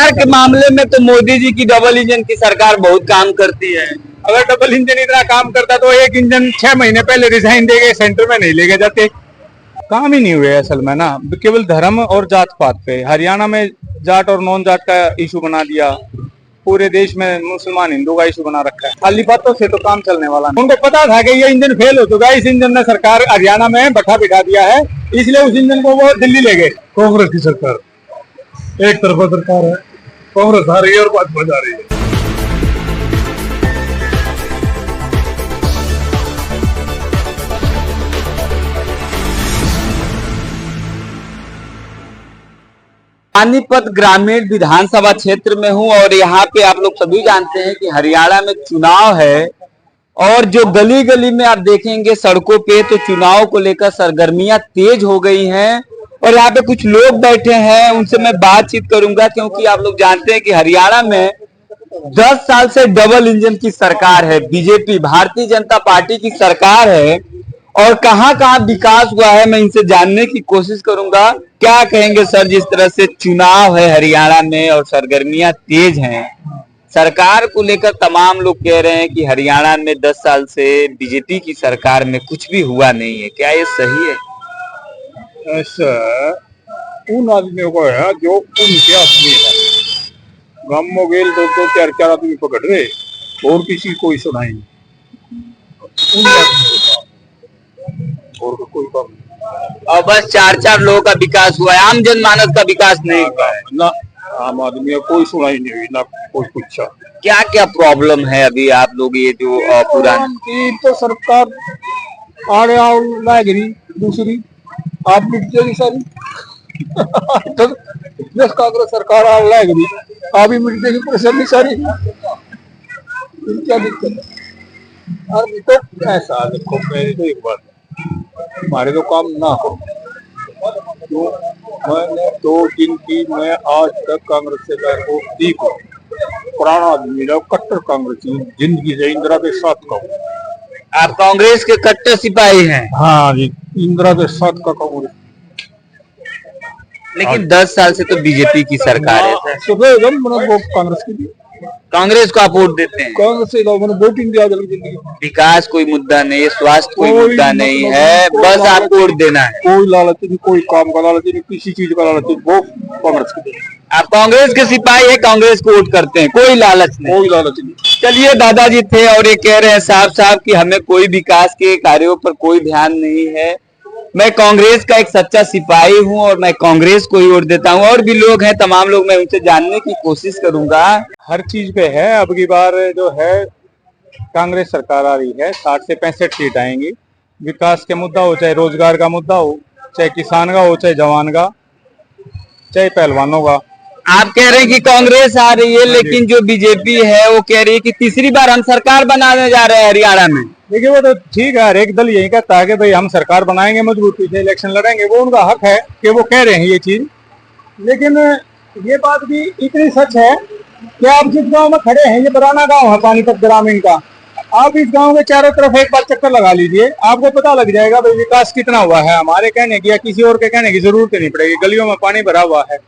रोजगार के मामले में तो मोदी जी की डबल इंजन की सरकार बहुत काम करती है। अगर डबल इंजन इतना काम करता तो एक इंजन 6 महीने पहले रिजाइन देके सेंटर में नहीं लेके जाते। काम ही नहीं हुए असल में ना, केवल धर्म और जात पात पे। हरियाणा में जाट और नॉन जाट का इशू बना दिया, पूरे देश में मुसलमान हिंदू का इशू बना रखा है। खाली बातों से तो काम चलने वाला नहीं। उनको पता था कि ये इंजन फेल हो चुका है, इस इंजन ने सरकार हरियाणा में बिठा दिया है, इसलिए उस इंजन को वो दिल्ली ले गए। कांग्रेस की सरकार, एक तरफा सरकार है, कांग्रेस आ रही है और भाजपा जा रही है। पानीपत ग्रामीण विधानसभा क्षेत्र में हूं और यहाँ पे आप लोग सभी जानते हैं कि हरियाणा में चुनाव है और जो गली गली में आप देखेंगे सड़कों पे तो चुनाव को लेकर सरगर्मियां तेज हो गई हैं और यहाँ पे कुछ लोग बैठे हैं, उनसे मैं बातचीत करूंगा क्योंकि आप लोग जानते हैं कि हरियाणा में 10 साल से डबल इंजन की सरकार है, बीजेपी भारतीय जनता पार्टी की सरकार है और कहां कहां विकास हुआ है मैं इनसे जानने की कोशिश करूंगा। क्या कहेंगे सर, जिस तरह से चुनाव है हरियाणा में और सरगर्मियां तेज हैं, सरकार को लेकर तमाम लोग कह रहे हैं कि हरियाणा में 10 साल से बीजेपी की सरकार में कुछ भी हुआ नहीं है, क्या ये सही है? ऐसा उन आदमियों को है जो उनके आदमी है, गम मोगेल दो दो चार चार आदमी पकड़ रहे और किसी कोई सुनाई नहीं, उन आदमियों को और कोई काम नहीं। और बस 4-4 लोगों का विकास हुआ है, आम जनमानस का विकास नहीं हुआ है ना, आम आदमी को कोई सुनाई नहीं हुई ना कोई पूछा। क्या क्या प्रॉब्लम है अभी आप लोग ये जो पुरानी तो सरकार आड़े लाएगी दूसरी आप मिट जाएगी सारी तो दस कांग्रेस सरकार आ लाएगी आप ही मिट जाएगी परेशानी सारी, क्या दिक्कत है? अभी तो ऐसा देखो, मेरी तो एक बात हमारे तो काम ना हो तो मैंने 2 दिन की मैं आज तक कांग्रेस से को देखो पुराना आदमी कट्टर कांग्रेस जिंदगी से इंदिरा के साथ का। आप कांग्रेस के कट्टर सिपाही हैं? हाँ जी, इंदिरा के साथ का कांग्रेस। लेकिन 10 साल से तो बीजेपी की सरकार है सर। कांग्रेस की कांग्रेस को आप वोट देते हैं? कांग्रेस से मैंने वोटिंग दिया जिंदगी। विकास कोई मुद्दा नहीं है, स्वास्थ्य कोई मुद्दा नहीं है, बस आपको वोट देना है। कोई लालच नहीं, कोई काम का लालच नहीं, किसी चीज का लालच नहीं, वो कांग्रेस को देना। आप कांग्रेस के सिपाही है, कांग्रेस को वोट करते हैं, कोई लालच नहीं? कोई लालच नहीं। चलिए, दादाजी थे और ये कह रहे हैं साफ साफ कि हमें कोई विकास के कार्यों पर कोई ध्यान नहीं है, मैं कांग्रेस का एक सच्चा सिपाही हूं और मैं कांग्रेस को ही वोट देता हूं। और भी लोग हैं, तमाम लोग, मैं उनसे जानने की कोशिश करूंगा। हर चीज पे है, अब की बार जो है कांग्रेस सरकार आ रही है, 60 से 65 सीट आएंगी। विकास के मुद्दा हो, चाहे रोजगार का मुद्दा हो, चाहे किसान का हो, चाहे जवान का, चाहे पहलवानों का। आप कह रहे हैं कि कांग्रेस आ रही है, लेकिन जो बीजेपी है वो कह रही है कि तीसरी बार हम सरकार बनाने जा रहे हैं हरियाणा में। देखिए, वो तो ठीक है, हर एक दल यही कहता है कि भाई हम सरकार बनाएंगे, मजबूती से इलेक्शन लड़ेंगे, वो उनका हक है कि वो कह रहे हैं ये चीज। लेकिन ये बात भी इतनी सच है कि आप जिस गांव में खड़े हैं, ये पुराना गांव है पानीपत ग्रामीण का, आप इस गांव के चारों तरफ एक बार चक्कर लगा लीजिए, आपको पता लग जाएगा भाई विकास कितना हुआ है। हमारे कहने की या किसी और के कहने की जरूरत नहीं पड़ेगी, गलियों में पानी भरा हुआ है।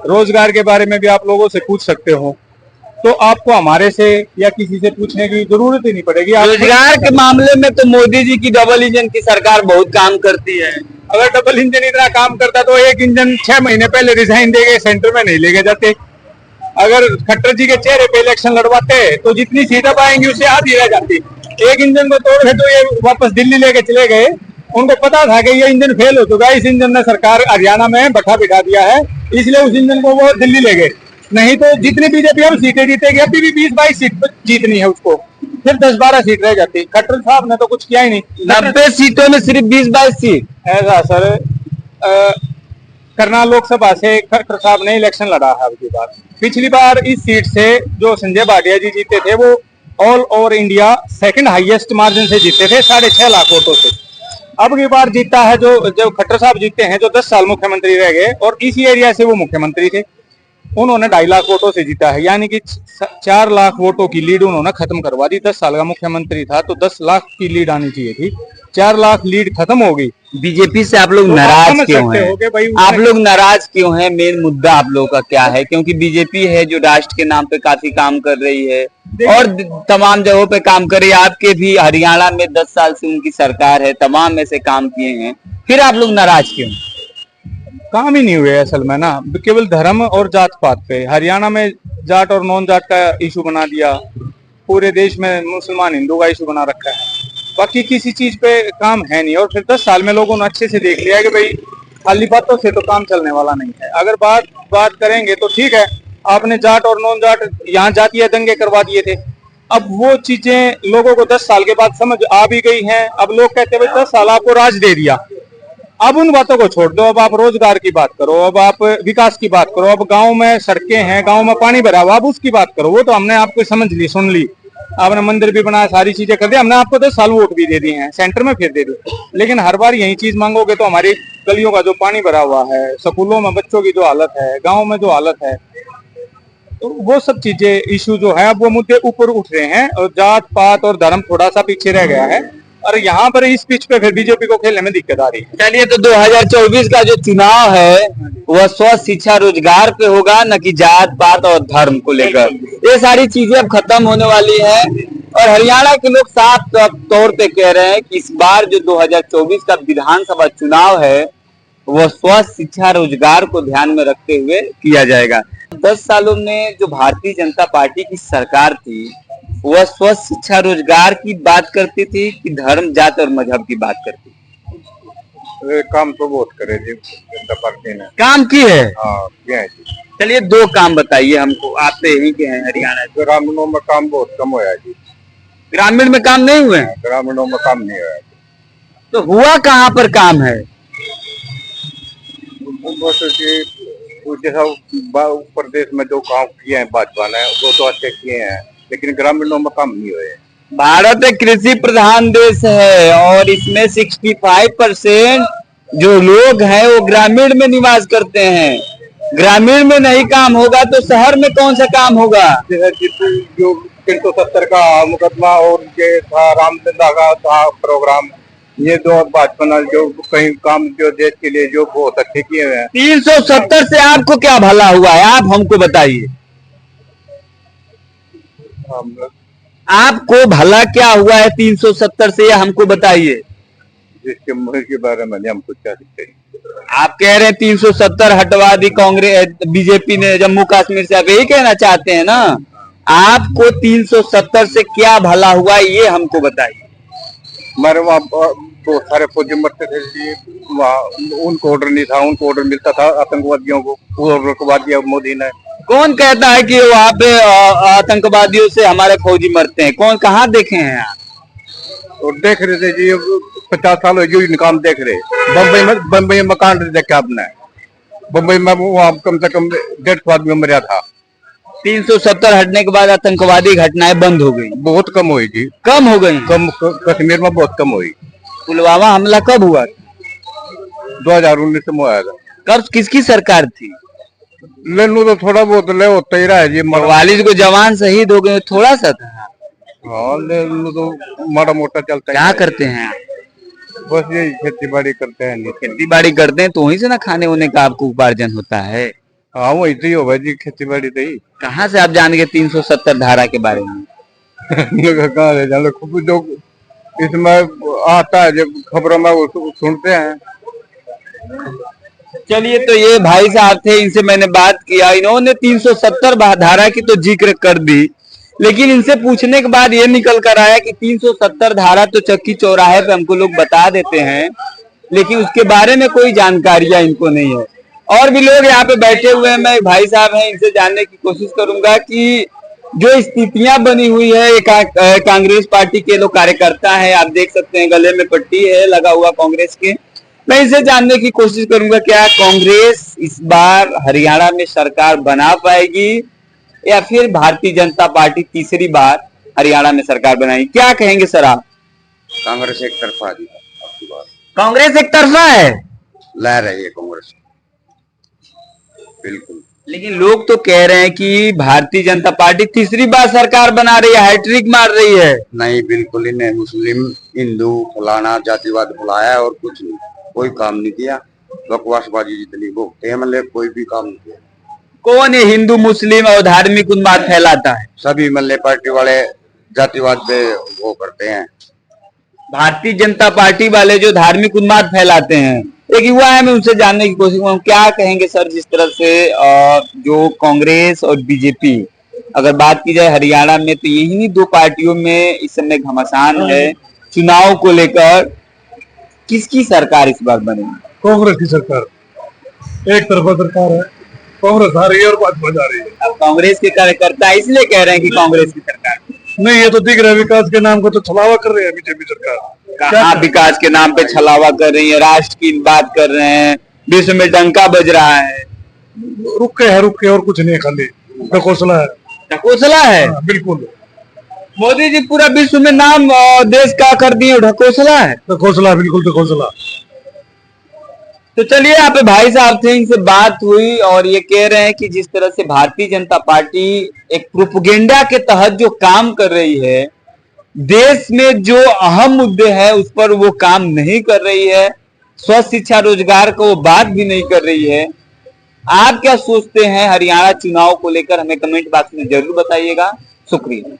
रोजगार के बारे में भी आप लोगों से पूछ सकते हो, तो आपको हमारे से या किसी से पूछने की जरूरत ही नहीं पड़ेगी। रोजगार के मामले में तो मोदी जी की डबल इंजन की सरकार बहुत काम करती है। अगर डबल इंजन इतना काम करता तो एक इंजन 6 महीने पहले रिजाइन देके सेंटर में नहीं लेके जाते। अगर खट्टर जी के चेहरे पे इलेक्शन लड़वाते तो जितनी सीटें पाएंगी उससे आधी रह जाती। एक इंजन को तोड़ के तो ये वापस दिल्ली लेके चले गए, उनको पता था कि ये इंजन फेल हो चुका है, इस इंजन ने सरकार हरियाणा में बिठा दिया है, इसलिए उस इंजन को वो दिल्ली ले गए। नहीं तो जितनी बीजेपी अब सीटें जीतेगी, अभी भी 20-22 सीट जीतनी है उसको, फिर 10-12 सीट रह जाती। खट्टर साहब ने तो कुछ किया ही नहीं, 90 सीटों में सिर्फ 20-22 सीट। ऐसा सर, करनाल लोकसभा से खट्टर साहब ने इलेक्शन लड़ा है। अब की बार, पिछली बार इस सीट से जो संजय भाटिया जी जीते थे, वो all over India second highest margin से जीते थे, 6.5 लाख वोटों से। अब की बार जीता है जो खट्टर साहब जीते हैं, जो 10 साल मुख्यमंत्री रह गए और इसी एरिया से वो मुख्यमंत्री थे, उन्होंने 2.5 लाख वोटों से जीता है, यानी कि 4 लाख वोटों की लीड उन्होंने खत्म करवा दी। 10 साल का मुख्यमंत्री था तो 10 लाख की लीड आनी चाहिए थी, 4 लाख लीड खत्म हो गई। बीजेपी से आप लोग तो आप नाराज समझ क्यों सकते हैं? हो कि भाई आप उसने- लोग नाराज क्यों हैं? मेन मुद्दा आप लोगों का क्या है? क्योंकि बीजेपी है जो राष्ट्र के नाम पे काफी काम कर रही है और तमाम जगहों पे काम कर रही है। आपके भी हरियाणा में 10 साल से उनकी सरकार है, तमाम ऐसे काम किए हैं, फिर आप लोग नाराज क्यों? काम ही नहीं हुए असल में ना, केवल धर्म और जात पात पे। हरियाणा में जाट और नॉन जाट का इशू बना दिया, पूरे देश में मुसलमान हिंदू का इशू बना रखा है, बाकी किसी चीज पे काम है नहीं। और फिर 10 साल में लोगों ने अच्छे से देख लिया कि भाई खाली बातों से तो काम चलने वाला नहीं है। अगर बात करेंगे तो ठीक है, आपने जाट और नॉन जाट यहाँ जातीय दंगे करवा दिए थे, अब वो चीजें लोगों को 10 साल के बाद समझ आ भी गई हैं। अब लोग कहते हैं भाई 10 साल आपको राज दे दिया, अब उन बातों को छोड़ दो, अब आप रोजगार की बात करो, अब आप विकास की बात करो, अब गांव में सड़कें हैं, गांव में पानी भरा हुआ, अब उसकी बात करो। वो तो हमने आपको समझ ली, सुन ली, आपने मंदिर भी बनाया, सारी चीजें कर दी, हमने आपको 10 साल वोट भी दे दिए हैं, सेंटर में फिर दे दी। लेकिन हर बार यही चीज मांगोगे तो हमारी गलियों का जो पानी भरा हुआ है, स्कूलों में बच्चों की जो हालत है, गाँव में जो हालत है, तो वो सब चीजें इशू जो है अब वो मुद्दे ऊपर उठ रहे हैं और जात पात और धर्म थोड़ा सा पीछे रह गया है। और यहाँ पर इस पिच पे फिर बीजेपी को खेलने में दिक्कत आ रही है। चलिए, तो 2024 का जो चुनाव है वह स्वस्थ शिक्षा रोजगार पे होगा, न कि जात पात और धर्म को लेकर। ये सारी चीजें अब खत्म होने वाली है और हरियाणा के लोग साफ तौर पे कह रहे हैं कि इस बार जो 2024 का विधानसभा चुनाव है वह स्वस्थ शिक्षा रोजगार को ध्यान में रखते हुए किया जाएगा। 10 सालों में जो भारतीय जनता पार्टी की सरकार थी वह स्वस्थ शिक्षा रोजगार की बात करती थी कि धर्म जात और मजहब की बात करती थी? काम तो बहुत करे जी जनता पार्टी ने। काम की है। हाँ, किया है जी। चलिए, 2 काम बताइए हमको, आप तो यहीं के हैं हरियाणा के। ग्रामीणों में काम बहुत कम हुआ है जी। ग्रामीण में काम नहीं हुए हैं? ग्रामीणों में काम नहीं हुआ है। तो हुआ कहाँ पर काम है? बस जैसा प्रदेश में जो काम किए हैं भाजपा ने वो तो अच्छे किए हैं, लेकिन ग्रामीणों में काम नहीं हुए। भारत एक कृषि प्रधान देश है और इसमें 65% जो लोग हैं वो ग्रामीण में निवास करते हैं। ग्रामीण में नहीं काम होगा तो शहर में कौन सा काम होगा? जैसे जो 370 का मुकदमा और ये था रामचंद्र का था प्रोग्राम, ये दो भाजपा ने जो कहीं काम जो देश के लिए जो बहुत अच्छे किए हुए हैं। 370 से आपको क्या भला हुआ है, आप हमको बताइए। आपको भला क्या हुआ है 370 से, ये हमको बताइए। जिसके मुल्क के बारे में हम कुछ कह सकते हैं। आप कह रहे हैं 370 हटवा दी कांग्रेस बीजेपी ने जम्मू कश्मीर से, आप यही कहना चाहते हैं ना? आपको 370 से क्या भला हुआ ये हमको बताइए। हमारे वहाँ बहुत सारे फौजी मरते थे जी, वहाँ उनको ऑर्डर नहीं था, उनको ऑर्डर मिलता था आतंकवादियों को, वो रुकवा दिया मोदी ने। कौन कहता है कि वहाँ पे आतंकवादियों से हमारे फौजी मरते हैं? कौन, कहाँ देखे हैं आप? और देख रहे थे जी, 50 साल हो गए काम देख रहे। बम्बई में कांड देखा आपने? बम्बई में वहाँ कम से कम 150 आदमी मरा था। 370 हटने के बाद आतंकवादी घटनाएं बंद हो गई? बहुत कम हुई जी। कम हो गई? कश्मीर में बहुत कम हुई। पुलवामा हमला कब हुआ? 2019 में हुआ था। कब, किसकी सरकार थी? ले लू तो थोड़ा बहुत ले होता ही रहा है जी। 44 को जवान शहीद हो गए, थोड़ा सा था। हाँ, ले लू तो माड़ा मोटा चलता है। क्या करते हैं आप? बस यही खेती बाड़ी करते हैं। खेती बाड़ी करते हैं तो वहीं से ना खाने होने का आपको उपार्जन होता है। हाँ, वही तो ही होगा जी, खेती बाड़ी तो ही। कहाँ से आप जान गए 370 धारा के बारे में? कहाँ से जान, जो इसमें आता है जब खबरों में वो सुनते हैं। चलिए, तो ये भाई साहब थे, इनसे मैंने बात किया, इन्होंने 370 धारा की तो जिक्र कर दी, लेकिन इनसे पूछने के बाद ये निकल कर आया कि 370 धारा तो चक्की चौराहे पे हमको लोग बता देते हैं, लेकिन उसके बारे में कोई जानकारियां इनको नहीं है। और भी लोग यहाँ पे बैठे हुए हैं, मैं भाई साहब हैं, इनसे जानने की कोशिश करूंगा कि जो स्थितियां बनी हुई है, कांग्रेस पार्टी के लोग कार्यकर्ता है, आप देख सकते हैं गले में पट्टी है लगा हुआ कांग्रेस के। मैं इसे जानने की कोशिश करूंगा क्या कांग्रेस इस बार हरियाणा में सरकार बना पाएगी या फिर भारतीय जनता पार्टी तीसरी बार हरियाणा में सरकार बनाएगी? क्या कहेंगे सर आप? कांग्रेस एक तरफा जी, कांग्रेस एक तरफा है, ला रही है कांग्रेस, बिल्कुल। लेकिन लोग तो कह रहे हैं कि भारतीय जनता पार्टी तीसरी बार सरकार बना रही है, हैट्रिक मार रही है। नहीं, बिल्कुल ही नहीं। मुस्लिम हिंदू फलाना जातिवाद फैलाया है और कुछ नहीं, कोई काम नहीं किया। बकवासबाजी जितनी भोगते हैं, मतलब कोई भी काम नहीं किया। कौन ये हिंदू मुस्लिम और धार्मिक उन्माद फैलाता है? सभी मल्ले पार्टी वाले जातिवाद पे वो करते हैं। भारतीय जनता पार्टी वाले जो धार्मिक उन्माद फैलाते हैं, एक युवा है, मैं उनसे जानने की कोशिश करूँ, क्या कहेंगे सर जिस तरह से जो कांग्रेस और बीजेपी, अगर बात की जाए हरियाणा में तो यही दो पार्टियों में इस समय घमासान है चुनाव को लेकर, किसकी सरकार इस बार बनेगी? कांग्रेस की सरकार, एक तरफा सरकार है, कांग्रेस आ रही है और भाजपा जा रही है। अब कांग्रेस के कार्यकर्ता इसलिए कह रहे हैं कि कांग्रेस की सरकार, नहीं, ये तो दिख रहा है विकास के नाम को तो छलावा कर रही है बीजेपी सरकार। कहाँ विकास के नाम पे छलावा कर रही है, राष्ट्र की बात कर रहे हैं, विश्व में डंका बज रहा है। रुक के और कुछ नहीं, खाली ढकोसला है। ढकोसला है? हाँ, बिल्कुल। मोदी जी पूरा विश्व में नाम देश का कर दिए, ढकोसला है। ढकोसला, बिल्कुल ढकोसला। तो चलिए, यहाँ पे भाई साहब थे, इनसे बात हुई और ये कह रहे हैं कि जिस तरह से भारतीय जनता पार्टी एक प्रोपेगेंडा के तहत जो काम कर रही है, देश में जो अहम मुद्दे हैं उस पर वो काम नहीं कर रही है, स्वस्थ शिक्षा रोजगार को वो बात भी नहीं कर रही है। आप क्या सोचते हैं हरियाणा चुनाव को लेकर, हमें कमेंट बॉक्स में जरूर बताइएगा। शुक्रिया।